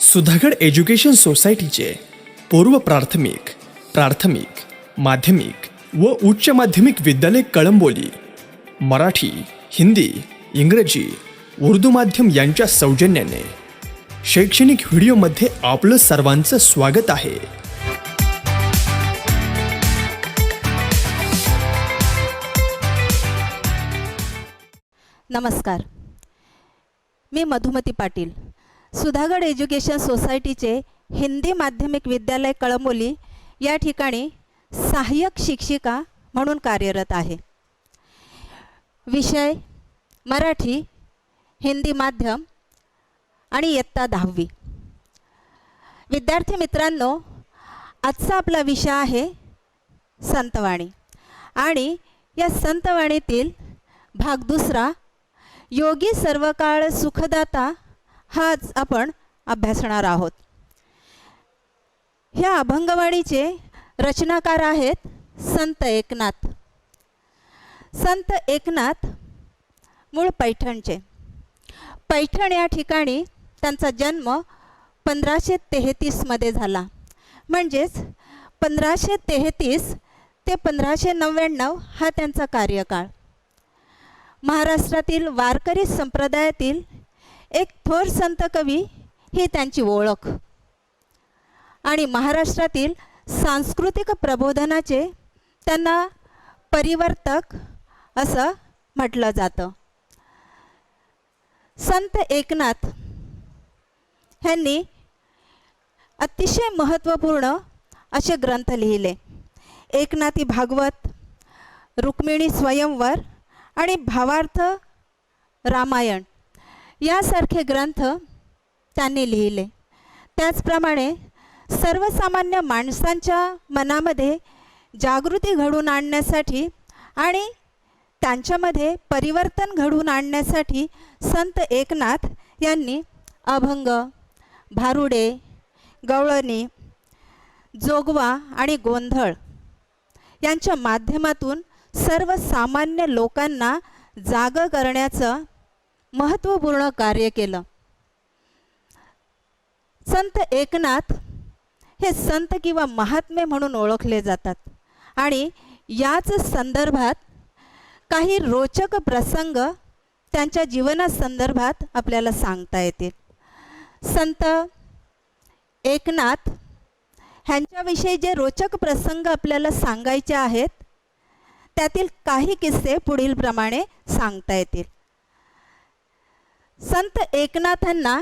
Sudhagad education सोसायटीचे पूर्व प्राथमिक, प्राथमिक, माध्यमिक व उच्च माध्यमिक विद्यालय कळंबोली मराठी, हिंदी, इंग्रजी, उर्दू माध्यम यांच्या सौजन्याने शैक्षणिक व्हिडिओमध्ये आपलं सर्वांचं स्वागत आहे. नमस्कार, मी मधुमती पाटील, सुधागड एज्युकेशन सोसायटीचे हिंदी माध्यमिक विद्यालय कळंबोली या ठिकाणी सहाय्यक शिक्षिका म्हणून कार्यरत आहे. विषय मराठी, हिंदी माध्यम आणि इयत्ता 10वी. विद्यार्थी मित्रांनो, आजचा आपला विषय आहे संतवाणी आणि या संतवाणीतील भाग दुसरा, योगी सर्वकाळ सुखदाता, हाच आपण अभ्यासणार आहोत. ह्या अभंगवाणीचे रचनाकार आहेत संत एकनाथ. संत एकनाथ मूळ पैठणचे. पैठण या ठिकाणी त्यांचा जन्म 1533 मध्ये झाला. म्हणजेच 1533 ते 1599 हा त्यांचा कार्यकाळ. महाराष्ट्रातील वारकरी संप्रदायातील एक थोर संत कवी ही त्यांची ओळख आणि महाराष्ट्रातील सांस्कृतिक प्रबोधनाचे त्यांना परिवर्तक असं म्हटलं जातं. संत एकनाथ यांनी अतिशय महत्त्वपूर्ण असे ग्रंथ लिहिले. एकनाथी भागवत, रुक्मिणी स्वयंवर आणि भावार्थ रामायण यासारखे ग्रंथ त्यांनी लिहिले. त्याचप्रमाणे सर्वसामान्य माणसांच्या मनामध्ये जागृती घडवून आणण्यासाठी आणि त्यांच्यामध्ये परिवर्तन घडवून आणण्यासाठी संत एकनाथ यांनी अभंग, भारुडे, गवळणी, जोगवा आणि गोंधळ यांच्या माध्यमातून सर्वसामान्य लोकांना जागं करण्याचं महत्त्वपूर्ण कार्य केलं. संत एकनाथ हे संत किंवा महात्मे म्हणून ओळखले जातात आणि याच संदर्भात काही रोचक प्रसंग त्यांच्या जीवनासंदर्भात आपल्याला सांगता येतील. संत एकनाथ ह्यांच्याविषयी जे रोचक प्रसंग आपल्याला सांगायचे आहेत त्यातील काही किस्से पुढील प्रमाणे सांगता येतील. संत एकनाथांना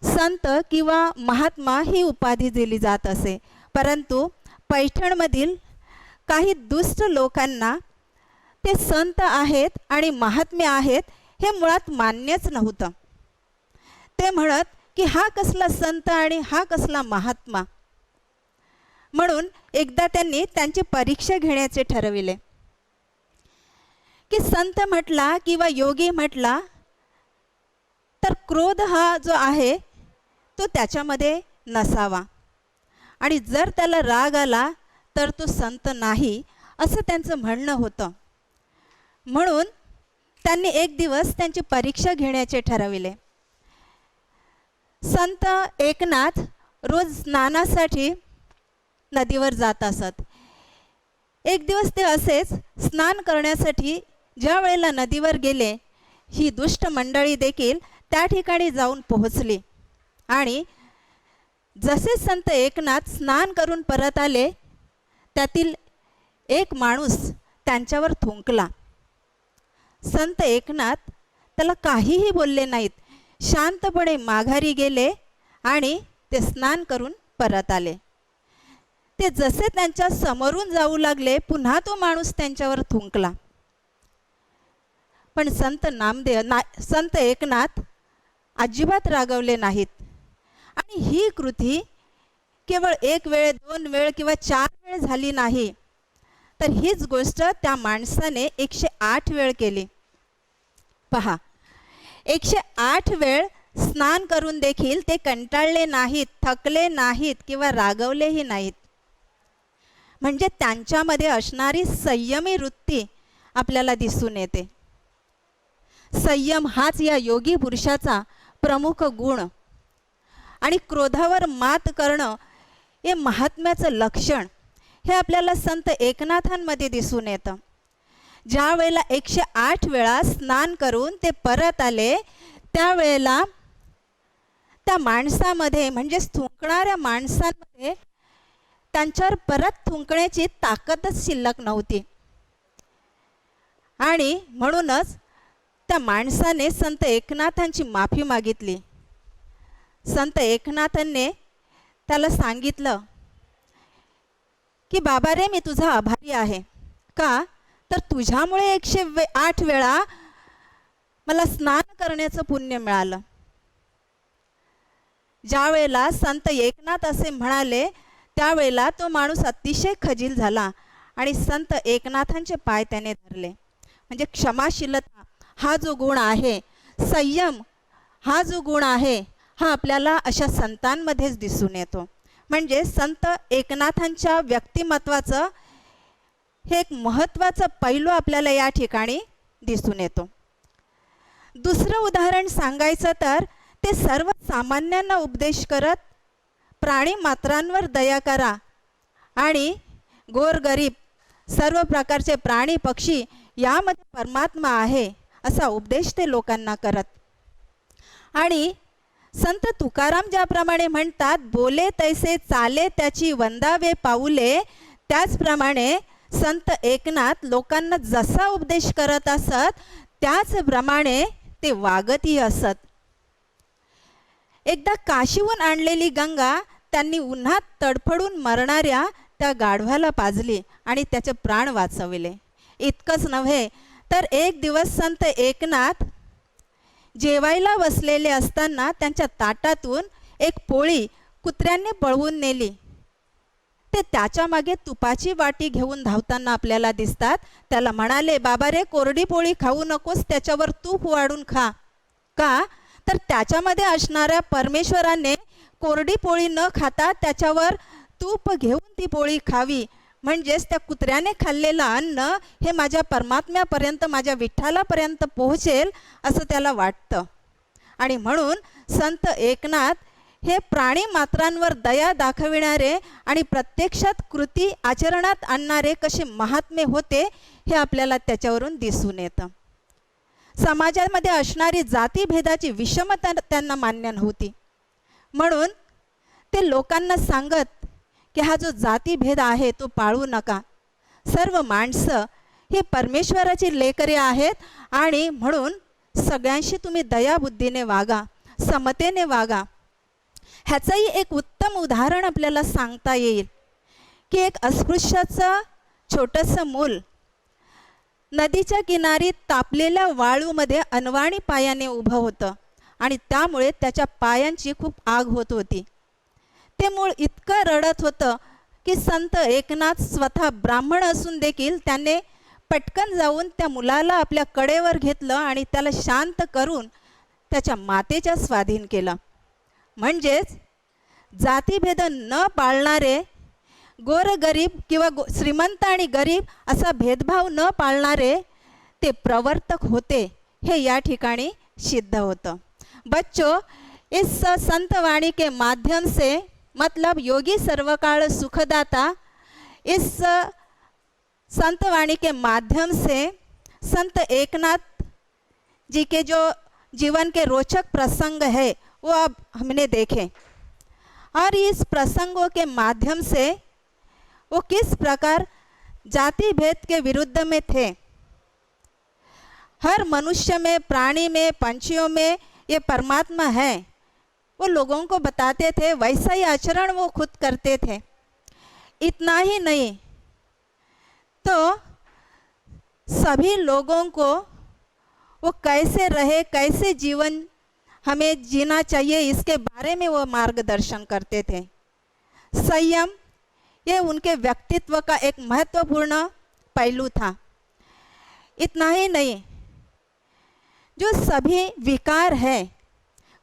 संत किंवा महात्मा ही उपाधी दिली जात असे, परंतु पैठणमधील काही दुष्ट लोकांना ते संत आहेत आणि महात्मे आहेत हे मुळात मान्यच नव्हतं. ते म्हणत की हा कसला संत आणि हा कसला महात्मा. म्हणून एकदा त्यांनी त्यांची परीक्षा घेण्याचे ठरविले की संत म्हटला किंवा योगी म्हटला तर क्रोध हा जो आहे तो त्याच्यामध्ये नसावा आणि जर त्याला राग आला तर तो संत नाही, असं त्यांचं म्हणणं होतं. म्हणून त्यांनी एक दिवस त्यांची परीक्षा घेण्याचे ठरविले. संत एकनाथ रोज स्नानासाठी नदीवर जात असत. एक दिवस ते असेच स्नान करण्यासाठी ज्या वेळेला नदीवर गेले, ही दुष्ट मंडळी देखील त्या ठिकाणी जाऊन पोहोचली आणि जसे संत एकनाथ स्नान करून परत आले, त्यातील एक माणूस त्यांच्यावर थुंकला. संत एकनाथ त्याला काहीही बोलले नाहीत, शांतपणे माघारी गेले आणि ते स्नान करून परत आले. ते जसे त्यांच्या समोरून जाऊ लागले, पुन्हा तो माणूस त्यांच्यावर थुंकला. पण संत एकनाथ अजिबात रागवले नाहीत आणि ही कृती केवळ एक वेळ, दोन वेळ किंवा 4 वेळ झाली नाही, तर हीच गोष्ट त्या माणसाने 108 वेळ केली. पहा, 108 वेळ स्नान करून देखील ते कंटाळले नाहीत, थकले नाहीत किंवा रागवलेही नाहीत. म्हणजे त्यांच्यामध्ये असणारी संयमी वृत्ती आपल्याला दिसून येते. संयम हाच या योगी पुरुषाचा प्रमुख गुण आणि क्रोधावर मात करणं हे महात्म्याचं लक्षण हे आपल्याला संत एकनाथांमध्ये दिसून येतं. ज्या वेळेला 108 वेळा स्नान करून ते परत आले, त्यावेळेला त्या माणसामध्ये म्हणजेच थुंकणाऱ्या माणसांमध्ये त्यांच्यावर परत थुंकण्याची ताकदच शिल्लक नव्हती. आणि म्हणूनच त्या माणसाने संत एकनाथांची माफी मागितली. संत एकनाथांनी त्याला सांगितलं की बाबा रे, मी तुझा आभारी आहे. का तर तुझ्यामुळे 108 वेळा मला स्नान करण्याचं पुण्य मिळालं. ज्या वेळेला संत एकनाथ असे म्हणाले, त्यावेळेला तो माणूस अतिशय खजील झाला आणि संत एकनाथांचे पाय त्याने धरले. म्हणजे क्षमाशीलता हा जो गुण आहे, संयम हा जो गुण आहे, हा आपल्याला अशा संतांमध्येच दिसून येतो. म्हणजे संत एकनाथांच्या व्यक्तिमत्वाचं हे एक महत्त्वाचं पैलू आपल्याला या ठिकाणी दिसून येतो. दुसरं उदाहरण सांगायचं तर ते सर्वसामान्यांना उपदेश करत प्राणी मात्रांवर दया करा आणि गोरगरीब सर्व प्रकारचे प्राणी पक्षी यामध्ये परमात्मा आहे असा उपदेश ते लोकांना करत. आणि संत तुकाराम ज्याप्रमाणे म्हणतात, बोले तैसे चाले त्याची वंदावे पाऊले, त्याचप्रमाणे संत एकनाथ लोकांना जसा उपदेश करत असत त्याचप्रमाणे ते वागतही असत. एकदा काशीहून आणलेली गंगा त्यांनी उन्हात तडफडून मरणाऱ्या त्या गाढवाला पाजली आणि त्याचे प्राण वाचवले. इतकंच नव्हे तर एक दिवस संत एकनाथ जेवायला बसलेले असताना त्यांच्या ताटातून एक पोळी कुत्र्यांनी पळवून नेली. ते त्याच्या मागे तुपाची वाटी घेऊन धावताना आपल्याला दिसतात. त्याला म्हणाले, बाबा रे, कोरडी पोळी खाऊ नकोस, त्याच्यावर तूप वाढून खा. का तर त्याच्यामध्ये असणाऱ्या परमेश्वराने कोरडी पोळी न खाता त्याच्यावर तूप घेऊन ती पोळी खावी. म्हणजेच त्या कुत्र्याने खाल्लेलं अन्न हे माझ्या परमात्म्यापर्यंत, माझ्या विठ्ठलापर्यंत पोहोचेल असं त्याला वाटतं. आणि म्हणून संत एकनाथ हे प्राणी मात्रांवर दया दाखविणारे आणि प्रत्यक्षात कृती आचरणात आणणारे कसे महात्मे होते हे आपल्याला त्याच्यावरून दिसून येतं. समाजामध्ये असणारी जातीभेदाची विषमता त्यांना मान्य नव्हती. म्हणून ते लोकांना सांगत की हा जो जातीभेद आहे तो पाळू नका. सर्व माणसं ही परमेश्वराची लेकरे आहेत आणि म्हणून सगळ्यांशी तुम्ही दयाबुद्धीने वागा, समतेने वागा. ह्याचंही एक उत्तम उदाहरण आपल्याला सांगता येईल की एक अस्पृश्याचं छोटंसं मूल नदीच्या किनारी तापलेल्या वाळूमध्ये अनवाणी पायाने उभं होतं आणि त्यामुळे त्याच्या पायांची खूप आग होत होती. ते मूळ इतकं रडत होतं की संत एकनाथ स्वतः ब्राह्मण असून देखील त्याने पटकन जाऊन त्या मुलाला आपल्या कडेवर घेतलं आणि त्याला शांत करून त्याच्या मातेच्या स्वाधीन केलं. म्हणजेच जातीभेद न पाळणारे, गोरगरीब किंवा श्रीमंत आणि गरीब असा भेदभाव न पाळणारे ते प्रवर्तक होते हे या ठिकाणी सिद्ध होतं. बच्चों, इस संत वाणी के माध्यम से मतलब योगी सर्वकाल सुखदाता, इस संत वाणी के माध्यम से संत एकनाथ जी के जो जीवन के रोचक प्रसंग है वो अब हमने देखे और इस प्रसंगों के माध्यम से वो किस प्रकार जाति भेद के विरुद्ध में थे. हर मनुष्य में, प्राणी में, पंछियों में ये परमात्मा है, वो लोगों को बताते थे. वैसा ही आचरण वो खुद करते थे. इतना ही नहीं तो सभी लोगों को वो कैसे रहे, कैसे जीवन हमें जीना चाहिए, इसके बारे में वो मार्गदर्शन करते थे. संयम ये उनके व्यक्तित्व का एक महत्वपूर्ण पहलू था. इतना ही नहीं, जो सभी विकार है,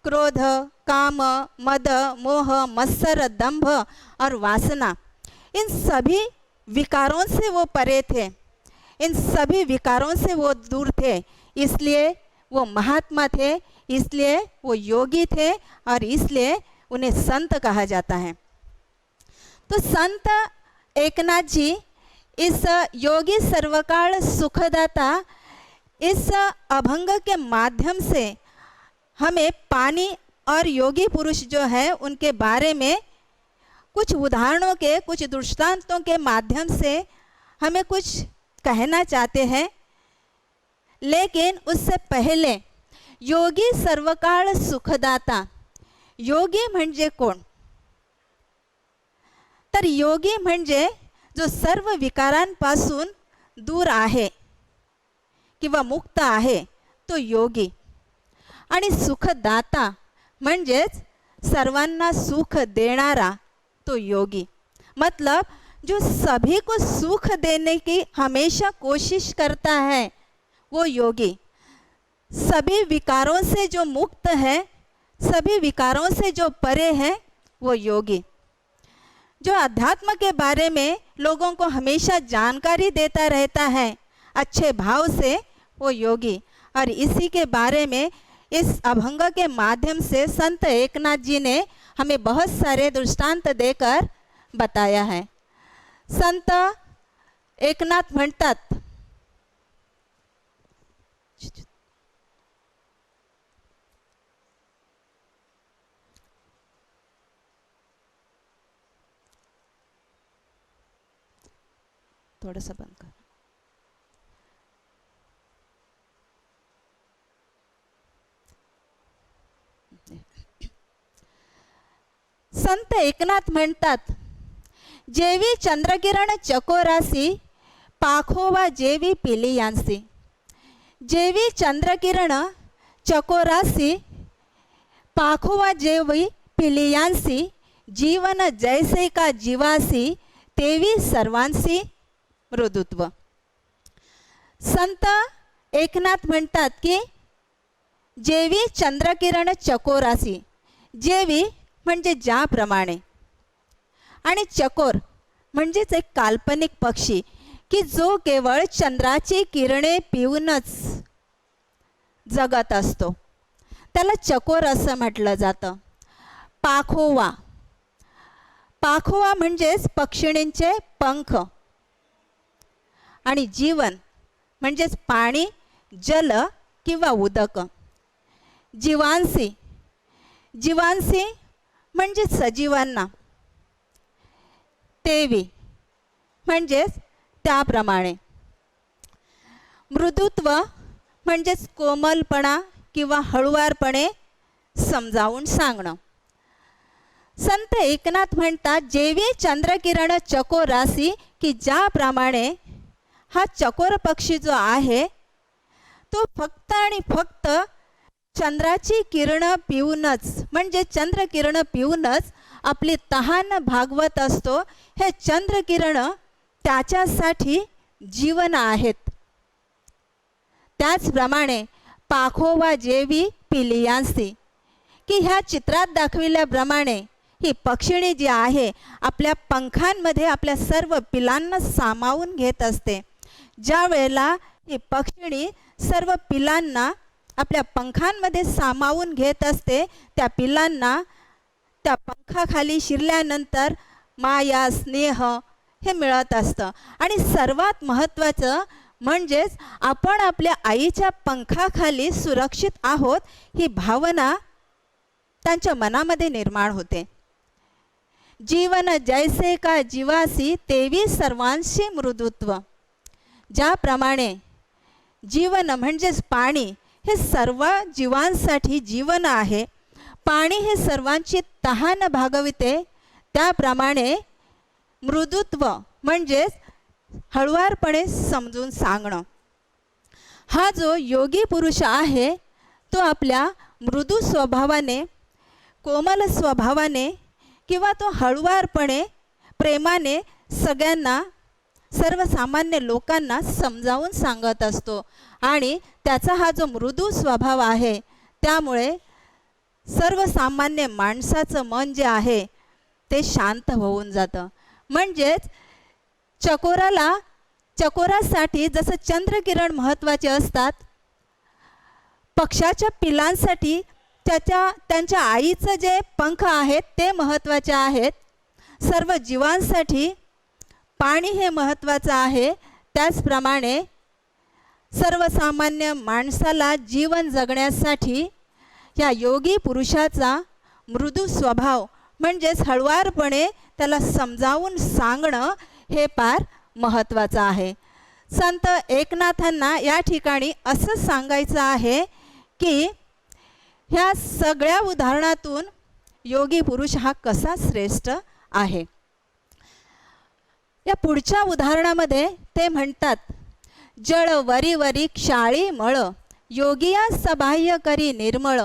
क्रोध, काम, मद, मोह, मत्सर, दंभ और वासना, इन सभी विकारों से वो परे थे, इन सभी विकारों से वो दूर थे. इसलिए वो महात्मा थे, इसलिए वो योगी थे और इसलिए वो उन्हें संत कहा जाता है। तो संत एकनाथ जी इस योगी सर्वकाल सुखदाता इस अभंग के माध्यम से हमें पानी और योगी पुरुष जो है उनके बारे में कुछ उदाहरणों के, कुछ दृष्टांतों के माध्यम से हमें कुछ कहना चाहते हैं। लेकिन उससे पहले योगी सर्वकाळ सुखदाता, योगी म्हणजे कोण? तर योगी म्हणजे जो सर्व विकारांपासून दूर आहे किंवा मुक्त आहे तो योगी। आणि सुखदाता म्हणजेच सर्वांना सुख देणारा तो योगी। मतलब जो सभी को सुख देने की हमेशा कोशिश करता है वो योगी। सभी विकारों से जो मुक्त है, सभी विकारों से जो परे है वो योगी। जो अध्यात्म के बारे में लोगों को हमेशा जानकारी देता रहता है अच्छे भाव से, वो योगी। और इसी के बारे में इस अभंग के माध्यम से संत एकनाथ जी ने हमें बहुत सारे दृष्टांत देकर बताया है। संत एकनाथ म्हणतात, थोड़ा सा बंद कर। संत एकनाथ म्हणतात, जेवी चंद्रकिरण चकोरासी पाखोवा जेवी पिलियांसी। जेवी चंद्रकिरण चकोरासी पाखोवा जेवी पिलियांसी, जीवन जैसे का जीवासी तेवी सर्वांसी मृदुत्व। संत एकनाथ म्हणतात की जेवी चंद्रकिरण चकोरासी, जेवी म्हणजे ज्याप्रमाणे, आणि चकोर म्हणजेच एक काल्पनिक पक्षी की जो केवळ चंद्राची किरणे पिऊनच जगत असतो, त्याला चकोर असं म्हटलं जातं। पाखोवा, पाखोवा म्हणजेच पक्षिणींचे पंख, आणि जीवन म्हणजेच पाणी, जल किंवा उदक। जीवांसी, जीवांसी म्हणजे सजीवांना। तेवी म्हणजेच त्याप्रमाणे। मृदुत्व म्हणजेच कोमलपणा किंवा हळुवारपणे समजावून सांगणं। संत एकनाथ म्हणतात, जेवी चंद्रकिरण चकोरासी, की ज्याप्रमाणे हा चकोर पक्षी जो आहे तो फक्त आणि फक्त चंद्राची किरणं पिऊनच, म्हणजे चंद्रकिरण पिऊनच आपली तहान भागवत असतो। हे चंद्रकिरण त्याच्यासाठी जीवन आहेत। त्याचप्रमाणे पाखोवा जेवी पिलियांसी, की ह्या चित्रात दाखविल्याप्रमाणे ही पक्षिणी जी आहे आपल्या पंखांमध्ये आपल्या सर्व पिलांना सामावून घेत असते। ज्या वेळेला ही पक्षिणी सर्व पिलांना आपल्या पंखांमध्ये सामावून घेत असते, त्या पिलांना त्या पंखाखाली शिरल्यानंतर माया, स्नेह हे मिळत असतं। आणि सर्वात महत्त्वाचं म्हणजेच आपण आपल्या आईच्या पंखाखाली सुरक्षित आहोत ही भावना त्यांच्या मनामध्ये निर्माण होते। जीवन जैसे का जीवासी तेवी सर्वांशी मृदुत्व। ज्याप्रमाणे जीवन म्हणजेच पाणी हे सर्व जीवांसाठी जीवन आहे, पाणी हे सर्वांची तहान भागविते, त्याप्रमाणे मृदुत्व म्हणजेच हळुवारपणे समजून सांगणं। हा जो योगी पुरुष आहे तो आपल्या मृदू स्वभावाने, कोमल स्वभावाने किंवा तो हळुवारपणे प्रेमाने सगळ्यांना, सर्वसामान्य लोकांना समजावून सांगत असतो। आणि त्याचा हा जो मृदू स्वभाव आहे त्यामुळे सर्वसामान्य माणसाचं मन जे आहे ते शांत होऊन जातं। म्हणजेच चकोरासाठी जसं चंद्रकिरण महत्त्वाचे असतात, पक्षाच्या पिलांसाठी त्यांच्या आईचं जे पंख आहेत ते महत्त्वाचे आहेत. सर्व जीवांसाठी पाणी हे महत्त्वाचं आहे. त्याचप्रमाणे सर्वसामान्य माणसाला जीवन जगण्यासाठी या योगी पुरुषाचा मृदू स्वभाव म्हणजेच हळुवारपणे त्याला समजावून सांगणं हे फार महत्त्वाचं आहे. संत एकनाथांना या ठिकाणी असं सांगायचं आहे की ह्या सगळ्या उदाहरणातून योगी पुरुष हा कसा श्रेष्ठ आहे. या पुढच्या उदाहरणामध्ये ते म्हणतात, जळ वरी वरी क्षाळी मळ, योगिया सबाह्य करी निर्मळ,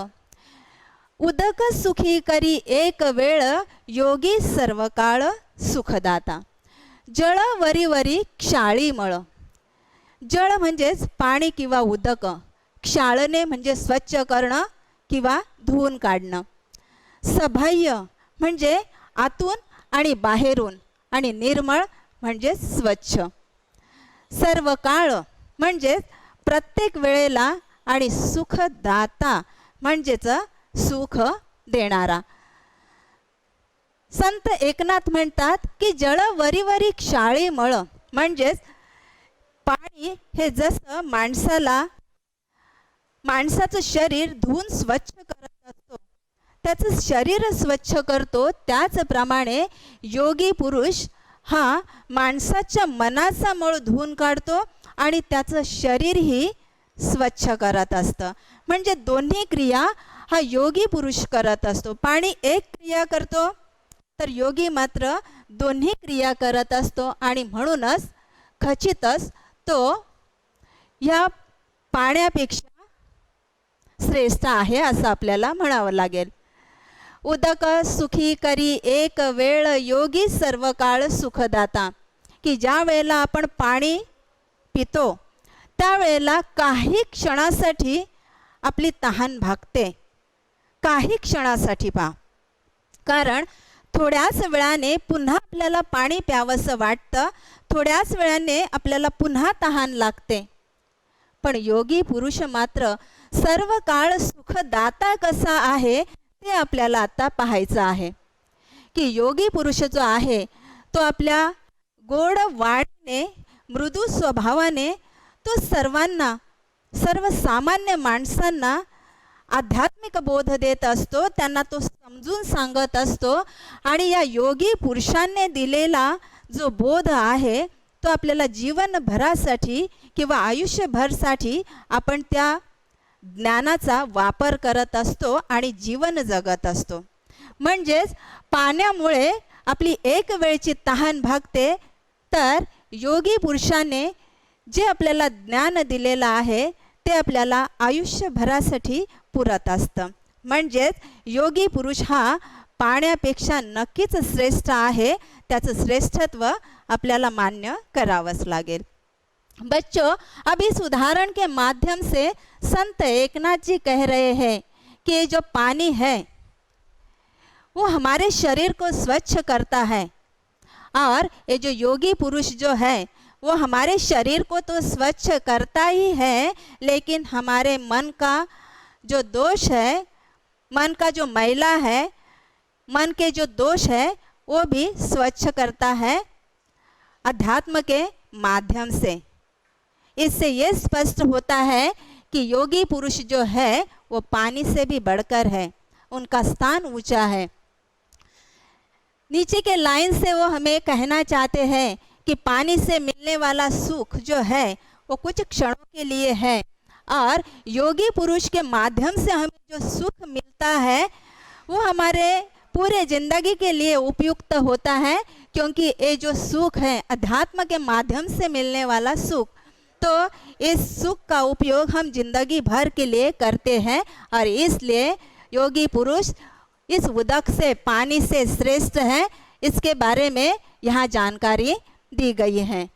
उदक सुखी करी एक वेळ, योगी सर्व काळ सुखदाता. जळ वरी वरी क्षाळी मळ. जळ म्हणजेच पाणी किंवा उदक, क्षाळणे म्हणजे स्वच्छ करणं किंवा धुवून काढणं, सबाह्य म्हणजे आतून आणि बाहेरून, आणि निर्मळ म्हणजे स्वच्छ. सर्व काळ म्हणजेच प्रत्येक वेळेला, आणि सुखदाता म्हणजेच सुख देणारा. संत एकनाथ म्हणतात की जळ वरी वरी क्षाळी मळ म्हणजेच पाणी हे जसं माणसाचं शरीर धुवून स्वच्छ करत असतो, त्याचं शरीर स्वच्छ करतो, त्याचप्रमाणे योगी पुरुष हा माणसाच्या मनाचा मळ धुवून काढतो आणि त्याचं शरीरही स्वच्छ करत असतं. म्हणजे दोन्ही क्रिया हा योगी पुरुष करत असतो. पाणी एक क्रिया करतो तर योगी मात्र दोन्ही क्रिया करत असतो, आणि म्हणूनच खचितच तो या पाण्यापेक्षा श्रेष्ठ आहे असं आपल्याला म्हणावं लागेल. उदक सुखी करी एक वेळ, योगी सर्व काळ सुखदाता. की ज्या वेळेला आपण पाणी पितो त्यावेळेला काही क्षणासाठी आपली तहान भागते, काही क्षणासाठी पहा, कारण थोड्याच वेळाने पुन्हा आपल्याला पाणी प्यावंसं वाटतं, थोड्याच वेळाने आपल्याला पुन्हा तहान लागते. पण योगी पुरुष मात्र सर्व काळ सुखदाता कसा आहे ते आपल्याला आता पाहायचं आहे. की योगी पुरुष जो आहे तो आपल्या गोड वाणीने, मृदू स्वभावाने तो सर्वांना, सर्वसामान्य माणसांना आध्यात्मिक बोध देत असतो, त्यांना तो समजून सांगत असतो. आणि या योगी पुरुषांनी दिलेला जो बोध आहे तो आपल्याला जीवनभरासाठी किंवा आयुष्यभरसाठी आपण त्या ज्ञानाचा वापर करत असतो आणि जीवन जगत असतो. म्हणजेच पाण्यामुळे आपली एक वेळची तहान भागते, तर योगी पुरुषाने जे आपल्याला ज्ञान दिलेलं आहे ते आपल्याला आयुष्यभरासाठी पुरत असतं. म्हणजेच योगी पुरुष हा पाण्यापेक्षा नक्कीच श्रेष्ठ आहे. त्याचं श्रेष्ठत्व आपल्याला मान्य करावंच लागेल. बच्चों, अब इस उदाहरण के माध्यम से संत एकनाथ जी कह रहे हैं कि ये जो पानी है वो हमारे शरीर को स्वच्छ करता है, और ये जो योगी पुरुष जो है वो हमारे शरीर को तो स्वच्छ करता ही है, लेकिन हमारे मन का जो दोष है, मन का जो मैला है, मन के जो दोष है वो भी स्वच्छ करता है अध्यात्म के माध्यम से. इससे ये स्पष्ट होता है कि योगी पुरुष जो है वो पानी से भी बढ़कर है, उनका स्थान ऊंचा है. नीचे के लाइन से वो हमें कहना चाहते हैं कि पानी से मिलने वाला सुख जो है वो कुछ क्षणों के लिए है, और योगी पुरुष के माध्यम से हमें जो सुख मिलता है वो हमारे पूरे ज़िंदगी के लिए उपयुक्त होता है. क्योंकि ये जो सुख है अध्यात्म के माध्यम से मिलने वाला सुख, तो इस सुख का उपयोग हम जिंदगी भर के लिए करते हैं, और इसलिए योगी पुरुष इस उदक से, पानी से श्रेष्ठ है. इसके बारे में यहाँ जानकारी दी गई है.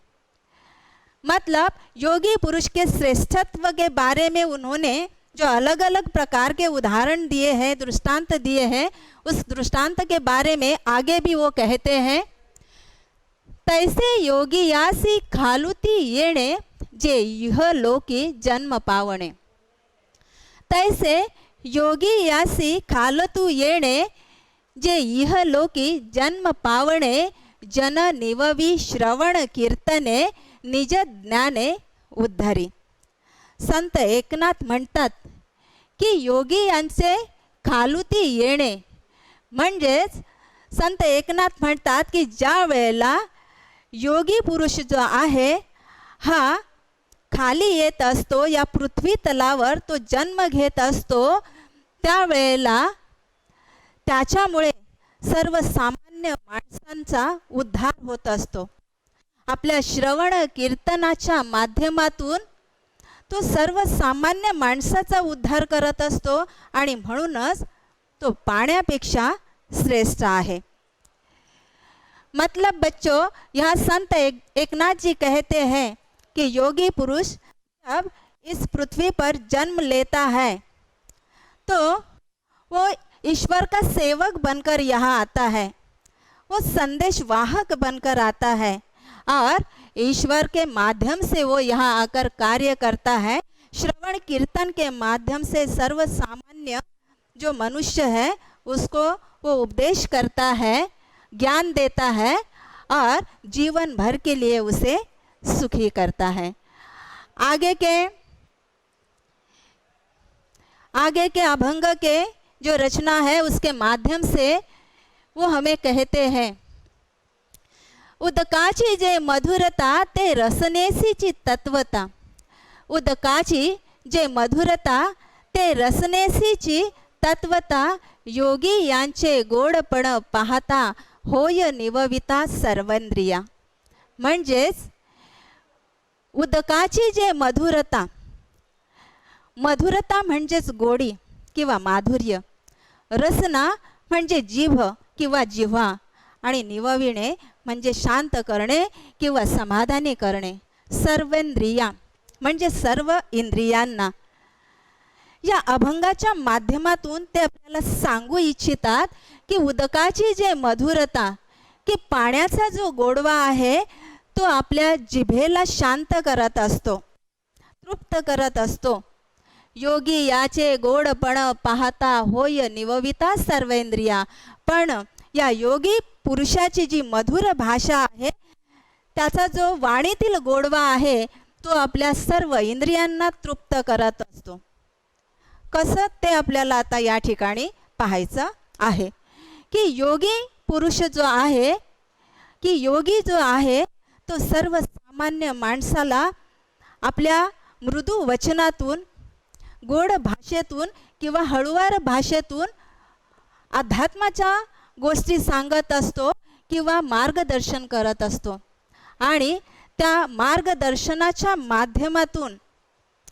मतलब योगी पुरुष के श्रेष्ठत्व के बारे में उन्होंने जो अलग अलग प्रकार के उदाहरण दिए हैं, दृष्टांत दिए हैं, उस दृष्टांत के बारे में आगे भी वो कहते हैं, तैसे योगी यासी खालुती येणे जे यह लोकी जन्म पावणे. तैसे योगी यासी खालतू येणे, जे इह लोकी जन्म पावणे, जन निववी श्रवण कीर्तने, निज ज्ञाने उद्धारी. संत एकनाथ म्हणतात की योगी यांचे खालुती येणे, म्हणजेच संत एकनाथ म्हणतात की ज्या वेळेला योगी पुरुष जो आहे हा खाली येत असतो, या पृथ्वी तलावर तो जन्म घेत असतो, त्यावेळेला त्याच्यामुळे सर्वसामान्य माणसांचा उद्धार होत असतो. आपल्या श्रवण कीर्तनाच्या माध्यमातून तो सर्वसामान्य माणसाचा उद्धार करत असतो आणि म्हणूनच तो पाण्यापेक्षा श्रेष्ठ आहे. मतलब बच्चों, यह संत एकनाथ जी कहते हैं कि योगी पुरुष जब इस पृथ्वी पर जन्म लेता है तो वो ईश्वर का सेवक बनकर यहाँ आता है, वो संदेश वाहक बनकर आता है और ईश्वर के माध्यम से वो यहाँ आकर कार्य करता है. श्रवण कीर्तन के माध्यम से सर्वसामान्य जो मनुष्य है उसको वो उपदेश करता है, ज्ञान देता है और जीवन भर के लिए उसे सुखी करता है. आगे के अभंग के जो रचना है उसके माध्यम से वो हमें कहते हैं, उदकाची जे मधुरता ते रसनेसीची तत्वता. उदकाची जे मधुरता ते रसनेसीची तत्वता, योगी यांचे गोडपण पाहता होय निवविता सर्वेंद्रिया. म्हणजेच उदकाची जे मधुरता, मधुरता म्हणजेच गोडी किंवा माधुर्य, रसना म्हणजे जीभ किंवा जिव्हा आणि निवविणे म्हणजे शांत करणे किंवा समाधानी करणे. सर्वेंद्रिया म्हणजे सर्व इंद्रियांना. या अभंगाच्या माध्यमातून ते आपल्याला सांगू इच्छितात की उदकाची जे मधुरता, की पाण्याचा जो गोडवा आहे तो आपल्या जिभेला शांत करत असतो, तृप्त करत असतो. योगी याचे गोडपण पाहता होय निवविता सर्वेंद्रिया. पण या योगी पुरुषाची जी मधुर भाषा आहे, त्याचा जो वाणीतील गोडवा आहे तो आपल्या सर्व इंद्रियांना तृप्त करत असतो. कसं ते आपल्याला आता या ठिकाणी पाहायचं आहे की योगी पुरुष जो आहे, की योगी जो आहे तो सर्वसामान्य माणसाला आपल्या मृदू वचनातून, गोड भाषेतून किंवा हळुवार भाषेतून अध्यात्माच्या गोष्टी सांगत असतो किंवा मार्गदर्शन करत असतो. आणि त्या मार्गदर्शनाच्या माध्यमातून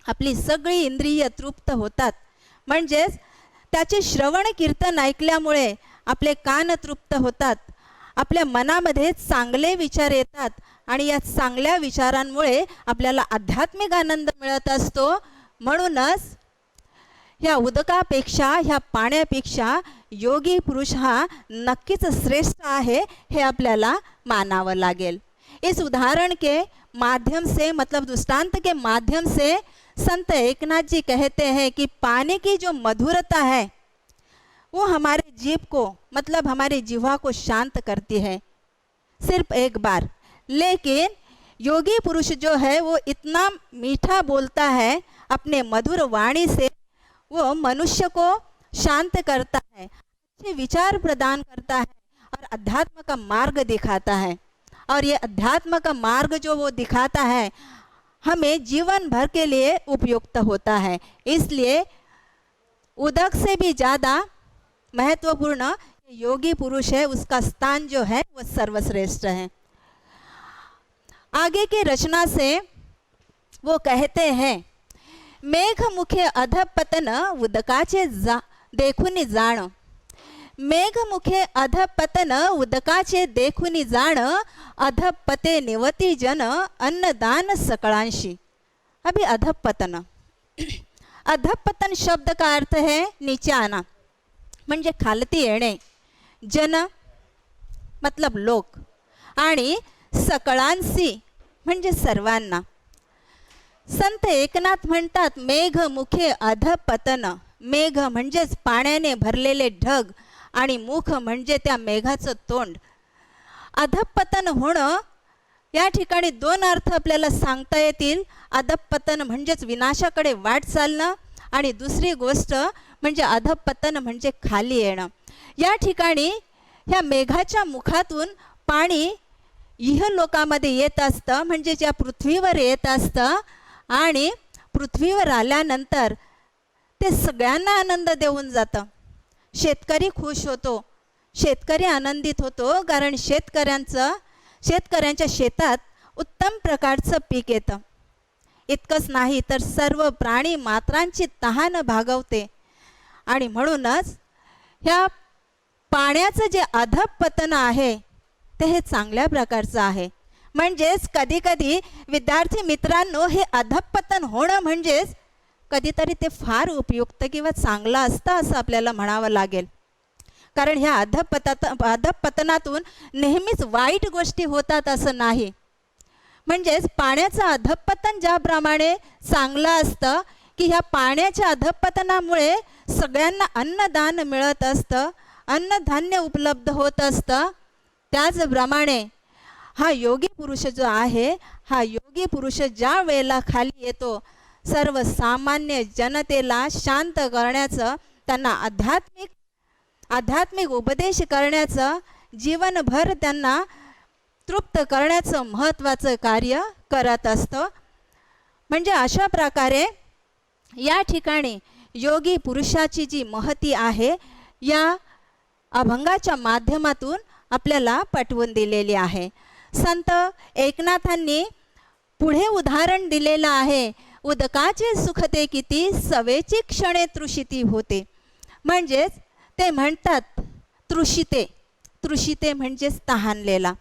आपली सगळी इंद्रिय तृप्त होतात. म्हणजेच त्याचे श्रवण कीर्तन ऐकल्यामुळे आपले कान तृप्त होतात, आपल्या मनामध्ये चांगले विचार येतात आणि या चांगल्या विचारांमुळे आपल्याला आध्यात्मिक आनंद मिळत असतो. म्हणूनच ह्या उदकापेक्षा, ह्या पाण्यापेक्षा योगी पुरुष हा नक्कीच श्रेष्ठ आहे, हे आपल्याला मानावं लागेल. इस उदाहरण के माध्यम से, मतलब दृष्टांत के माध्यम से संत एकनाथ जी कहते हैं कि पानी की जो मधुरता है वो हमारे जीभ को, मतलब हमारी जिह्वा को शांत करती है सिर्फ एक बार. लेकिन योगी पुरुष जो है वो इतना मीठा बोलता है, अपने मधुर वाणी से वो मनुष्य को शांत करता है, अच्छे विचार प्रदान करता है और अध्यात्म का मार्ग दिखाता है. और ये अध्यात्म का मार्ग जो वो दिखाता है हमें जीवन भर के लिए उपयुक्त होता है. इसलिए उदक से भी ज़्यादा महत्वपूर्ण योगी पुरुष है, उसका स्थान जो है वो सर्वश्रेष्ठ है. आगे की रचना से वो कहते हैं, मेघ मुखे अधपतन उदकाचे देखुनी जाण. मेघ मुखे अधपतन उदकाचे देखुनी जाण, अधपते निवती जन अन्नदान सकळांशी. अभी अधपतन, अधपतन शब्द का अर्थ है नीचे आना, म्हणजे खालती येणे. जन मतलब लोक आणि सकळांशी म्हणजे सर्वांना. संत एकनाथ म्हणतात मेघ मुखे अधपतन, मेघ म्हणजेच पाण्याने भरलेले ढग आणि मुख म्हणजे त्या मेघाचं तोंड. अधःपतन होणं या ठिकाणी दोन अर्थ आपल्याला सांगता येतील. अधःपतन म्हणजेच विनाशाकडे वाट चालणं आणि दुसरी गोष्ट म्हणजे अधःपतन म्हणजे खाली येणं. या ठिकाणी ह्या मेघाच्या मुखातून पाणी इहलोकामध्ये येत असतं, म्हणजे ज्या पृथ्वीवर येत असतं आणि पृथ्वीवर आल्यानंतर ते सगळ्यांना आनंद देऊन जातं. शेतकरी खुश होतो, शेतकरी आनंदित होतो, कारण शेतकऱ्यांच्या शेतात उत्तम प्रकारचं पीक येतं. इतकंच नाही तर सर्व प्राणी मात्रांची तहान भागवते. आणि म्हणूनच ह्या पाण्याचं जे अधःपतन आहे ते हे चांगल्या प्रकारचं आहे. म्हणजेच कधीकधी विद्यार्थी मित्रांनो, हे अधःपतन होणं म्हणजेच कधीतरी ते फार उपयुक्त किंवा चांगलं असतं असं आपल्याला म्हणावं लागेल. कारण ह्या अधःपतनातून नेहमीच वाईट गोष्टी होतात असं नाही. म्हणजेच पाण्याचं अधःपतन ज्याप्रमाणे चांगलं असतं की ह्या पाण्याच्या अधःपतनामुळे सगळ्यांना अन्नदान मिळत असतं, अन्नधान्य उपलब्ध होत असतं, त्याचप्रमाणे हा योगी पुरुष जो आहे, हा योगी पुरुष ज्या वेळेला खाली येतो, सर्वसामान्य जनतेला शांत करण्याचं, त्यांना आध्यात्मिक उपदेश करण्याचं, जीवनभर त्यांना तृप्त करण्याचं महत्त्वाचं कार्य करत असतं. म्हणजे अशा प्रकारे या ठिकाणी योगी पुरुषाची जी महती आहे या अभंगाच्या माध्यमातून आपल्याला पटवून दिलेली आहे. संत एकनाथांनी पुढे उदाहरण दिलेलं आहे, उदकाचे सुखते किती, सवेची क्षणे तृषिती होते. म्हणजेच ते म्हणतात तृषिते म्हणजेच तहानलेला.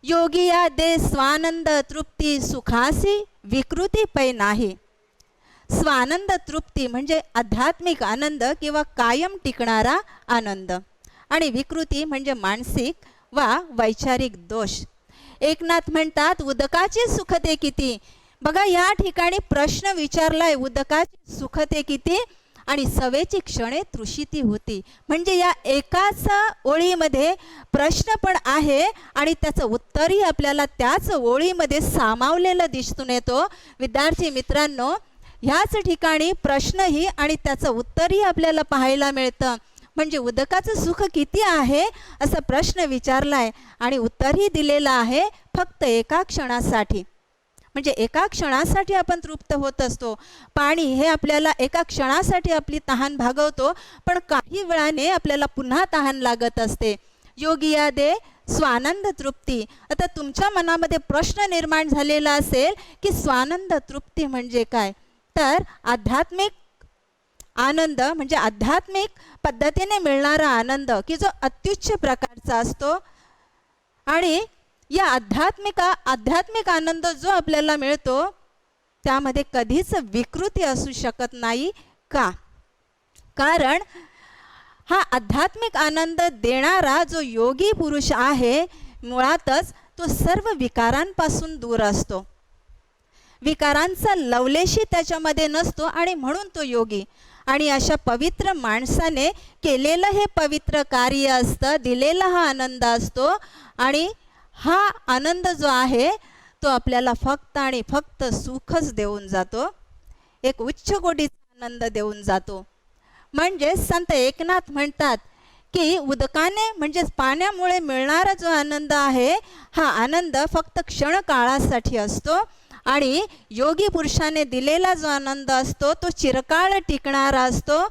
योगिया दे स्वानंद तृप्ती सुखासी विकृती पै नाही. स्वानंद तृप्ती म्हणजे आध्यात्मिक आनंद किंवा कायम टिकणारा आनंद, आणि विकृती म्हणजे मानसिक वा वैचारिक दोष. एकनाथ म्हणतात उदकाची सुखते किती. बघा या ठिकाणी प्रश्न विचारलाय, उदकाची सुखते किती आणि सवेची क्षणे तृषिती होती. म्हणजे या एकाच ओळीमध्ये प्रश्न पण आहे आणि त्याचं उत्तरही आपल्याला त्याच ओळीमध्ये सामावलेलं दिसून येतो. विद्यार्थी मित्रांनो, ह्याच ठिकाणी प्रश्नही आणि त्याचं उत्तरही आपल्याला पाहायला मिळतं. म्हणजे उदकाचं सुख किती आहे असा प्रश्न विचारलाय आणि उत्तरही दिलेलं आहे फक्त एका क्षणासाठी. म्हणजे एका क्षणासाठी आपण तृप्त होत असतो. पाणी हे आपल्याला एका क्षणासाठी आपली तहान भागवतो, पण काही वेळाने आपल्याला पुन्हा तहान लागत असते. योगिया दे स्वानंद तृप्ती. आता तुमच्या मनामध्ये प्रश्न निर्माण झालेला असेल की स्वानंद तृप्ती म्हणजे काय, तर आध्यात्मिक आनंद म्हणजे आध्यात्मिक पद्धतीने मिळणारा आनंद की जो अत्युच्च प्रकारचा असतो. आणि या आध्यात्मिक आनंद जो आपल्याला मिळतो त्यामध्ये कधीच विकृती असू शकत नाही. का? कारण हा आध्यात्मिक आनंद देणारा जो योगी पुरुष आहे मुळातच तो सर्व विकारांपासून दूर असतो. विकारांचा लवलेशी त्याच्यामध्ये नसतो आणि म्हणून तो योगी. आणि अशा पवित्र माणसाने केलेलं हे पवित्र कार्य असतं, दिलेला हा आनंद असतो. आणि हा आनंद जो आहे तो आपल्याला फक्त आणि फक्त सुखच देऊन जातो, एक उच्च कोटीचा आनंद देऊन जातो. म्हणजे संत एकनाथ म्हणतात की उदकाने म्हणजेच पाण्यामुळे मिळणारा जो आनंद आहे हा आनंद फक्त क्षणकाळासाठी असतो आणि योगी पुरुषाने दिलेला जो आनंद असतो तो चिरकाळ टिकणारा असतो,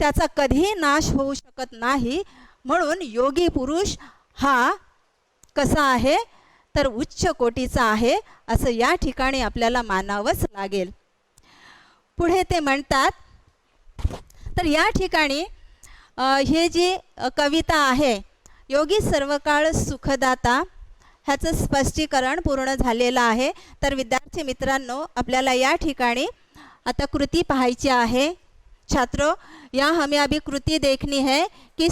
त्याचा कधीही नाश होऊ शकत नाही. म्हणून योगी पुरुष हा कसा आहे तर उच्च कोटीचा आहे असं या ठिकाणी आपल्याला मानावंच लागेल. पुढे ते म्हणतात, तर या ठिकाणी हे जी कविता आहे योगी सर्वकाळ सुखदाता ह्याचं स्पष्टीकरण पूर्ण झालेलं आहे. तर विद्यार्थी मित्रांनो, आपल्याला या ठिकाणी आता कृती पाहायची आहे. छात्रों, यहाँ हमें अभी कृति देखनी है कि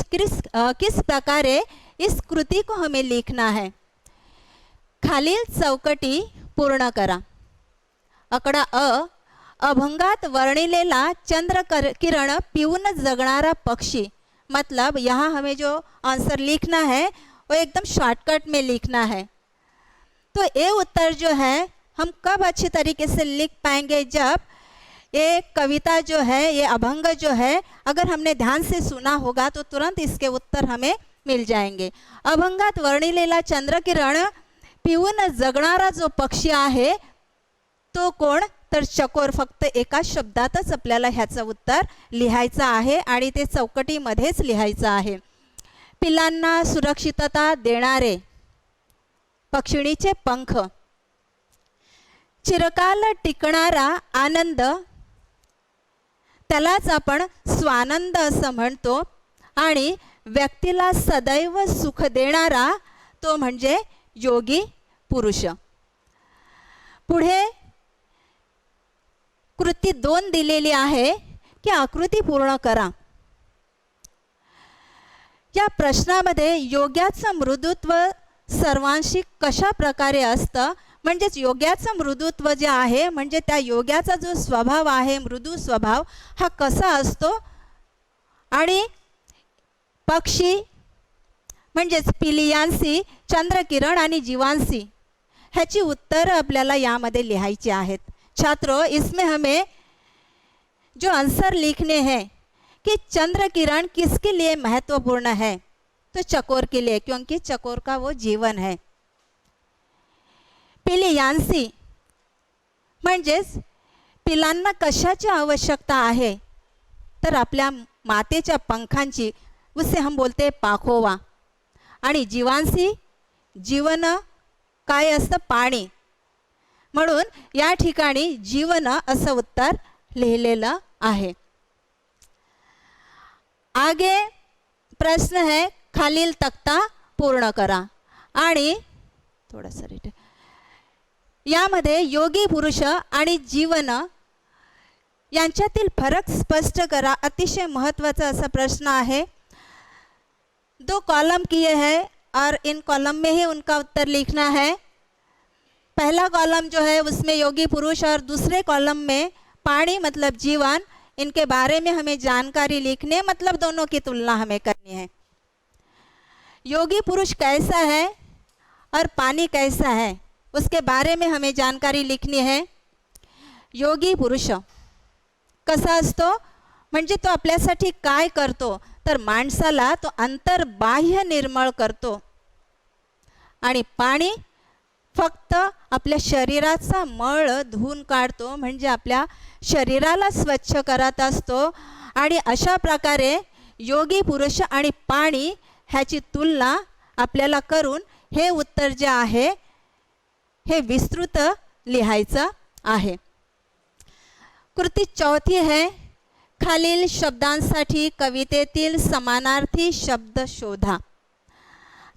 किस प्रकारे इस कृति को हमें लिखना है. खालील चौकटी पूर्ण करा. आकडा अ, अभंगात वर्णिलेला चंद्र किरण पीऊन जगणारा पक्षी, मतलब यहाँ हमें जो आंसर लिखना है वो एकदम शॉर्टकट में लिखना है। तो ये उत्तर जो है हम कब अच्छी तरीके से लिख पाएंगे, जब ये कविता जो है, ये अभंग जो है, अगर हमने ध्यान से सुना होगा तो तुरंत इसके उत्तर हमें मिल जाएंगे। अभंगात वर्णिलेला चंद्रकिरण पिऊन जगणारा जो पक्षी आहे तो कोण, तर चकोर। फक्त एका शब्दातच आपल्याला ह्याचं उत्तर लिहायचं आहे आणि ते चौकटीमध्येच लिहायचं आहे। पिलांना सुरक्षितता देणारे पक्षिणीचे पंख, चिरकाल टिकणारा आनंद, त्यालाच आपण स्वानंद असं म्हणतो, आणि व्यक्तीला सदैव सुख देणारा तो म्हणजे योगी पुरुष। पुढे कृती 2 दिलेली आहे की आकृती पूर्ण करा। या प्रश्नामध्ये योग्याचं मृदुत्व सर्वांशी कशा प्रकारे असतं, म्हणजेच योग्याचं मृदुत्व जे आहे म्हणजे त्या योग्याचा जो स्वभाव आहे, मृदू स्वभाव, हा कसा असतो, आणि पक्षी म्हणजेच पिलियांसी, चंद्रकिरण आणि जीवांसी ह्याची उत्तरं आपल्याला यामध्ये लिहायची आहेत। छात्रों, इसमें हमें जो आंसर लिखने हैं कि चंद्र किरण किसके लिए महत्वपूर्ण है, तो चकोर के लिए, क्योंकि चकोर का वो जीवन है। पिलियांसी म्हणजेच पिलांना कशाची आवश्यकता आहे, तर आपल्या मातेच्या पंखांची, उसे हम बोलते पाखोवा। आणि जीवांसी, जीवन काय असतं, पाणी, म्हणून या ठिकाणी जीवन असं उत्तर लिहिलेलं आहे। आगे प्रश्न है, खालील तक्ता पूर्ण करा, आणि थोडासा रेट यामध्ये योगी पुरुष आणि जीवन यांच्यातील फरक स्पष्ट करा। अतिशय महत्त्वाचा असा प्रश्न आहे। 2 कॉलम किए हैं और इन कॉलम में ही उनका उत्तर लिखना है। पहला कॉलम जो है उसमें योगी पुरुष और दूसरे कॉलम में पानी मतलब जीवन, इनके बारे में हमें जानकारी लिखनी है, मतलब दोनों की तुलना हमें करनी है। योगी पुरुष कैसा है और पानी कैसा है, उसके बारे में हमें जानकारी लिखनी है। योगी पुरुष कसा असतो, म्हणजे तो आपल्यासाठी काय करतो, तर माणसाला तो अंतर्बाह्य निर्मळ करतो, आणि पाणी फक्त आपल्या शरीराचा मळ धुवून काढतो, म्हणजे आपल्या शरीराला स्वच्छ करत असतो। आणि अशा प्रकारे योगी पुरुष आणि पाणी ह्याची तुलना आपल्याला करून हे उत्तर जे आहे हे विस्तृत लिहायचं आहे। कृती 4 है, खालील शब्दांसाठी कवितेतील समानार्थी शब्द शोधा।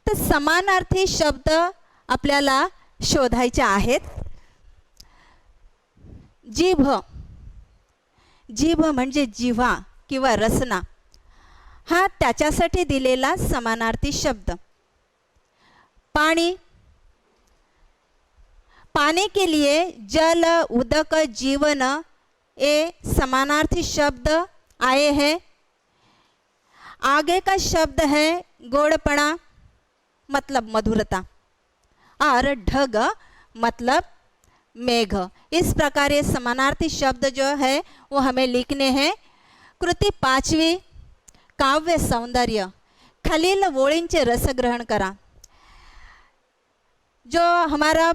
तर समानार्थी शब्द आपल्याला शोधायचे आहेत। जीभ, जीभ म्हणजे जिव्हा किंवा रसना, हा त्याच्यासाठी दिलेला समानार्थी शब्द। पानी, पाने के लिए जल, उदक, जीवन ये समानार्थी शब्द आए हैं। आगे का शब्द है गोड़पना, मतलब मधुरता, और ढग मतलब मेघ। इस प्रकार ये समानार्थी शब्द जो है वो हमें लिखने हैं। कृती 5वी, काव्य सौंदर्य, खालील ओळींचे रसग्रहण करा। जो हमारा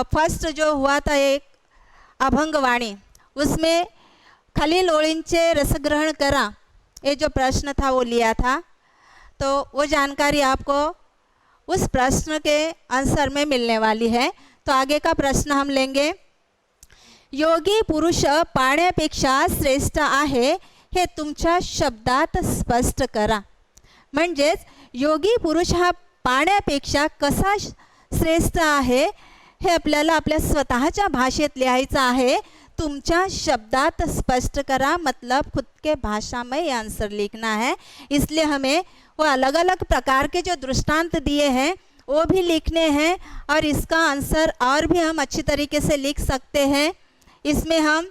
फर्स्ट जो हुआ था एक अभंगवाणी, उसमें खालील ओळींचे रसग्रहण करा, ये जो प्रश्न था वो लिया था। तो वो जानकारी आपको उस प्रश्न के आंसर में मिलने वाली है। तो आगे का प्रश्न हम लेंगे। योगी पुरुष पाण्यापेक्षा श्रेष्ठ आहे हे तुमच्या शब्दात स्पष्ट करा। म्हणजेच योगी पुरुष हा पाण्यापेक्षा कसा श्रेष्ठ आहे हे आपल्याला आपल्या स्वतःच्या भाषेत लिहायचं आहे। तुमच्या शब्दात स्पष्ट करा, मतलब खुद के भाषा में ये आंसर लिखना है। इसलिए हमें वो अलग अलग प्रकार के जो दृष्टांत दिए हैं वो भी लिखने हैं, और इसका आंसर और भी हम अच्छी तरीके से लिख सकते हैं। इसमें हम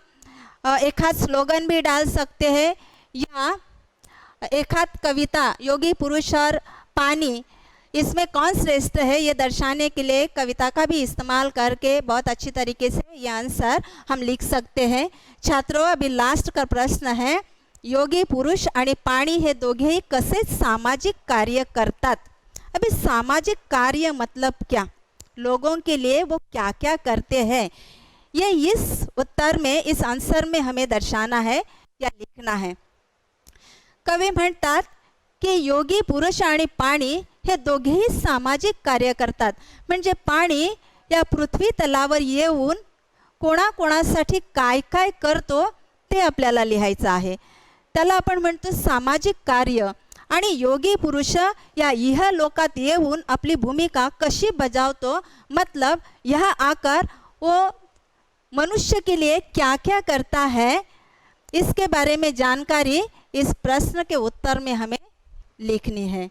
एक आध स्लोगन भी डाल सकते हैं या एक आध कविता, योगी पुरुष और पानी इसमें कौन श्रेष्ठ है ये दर्शाने के लिए कविता का भी इस्तेमाल करके बहुत अच्छी तरीके से ये आंसर हम लिख सकते हैं। छात्रों, अभी लास्ट का प्रश्न है, योगी पुरुष आणि पाणी हे दोघेही कसे सामाजिक कार्य करतात। अभी सामाजिक कार्य मतलब क्या, लोगों के लिए वो क्या क्या करते हैं, ये इस उत्तर में, इस आंसर में हमें दर्शाना है या लिखना है। कवी म्हणतात की योगी पुरुष आणि पाणी हे दोघेही सामाजिक कार्य करतात, म्हणजे पाणी या पृथ्वी तलावर येऊन कोणाकोणासाठी काय काय करतो ते आपल्याला लिहायचं आहे। त्याला आपण म्हणतो सामाजिक कार्य। आणि योगी पुरुष या इह लोकात येऊन अपनी भूमिका कशी बजावतो, मतलब यह आकर वो मनुष्य के लिए क्या क्या करता है, इसके बारे में जानकारी इस प्रश्न के उत्तर में हमें लिखनी है।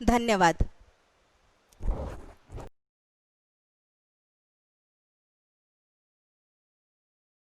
धन्यवाद।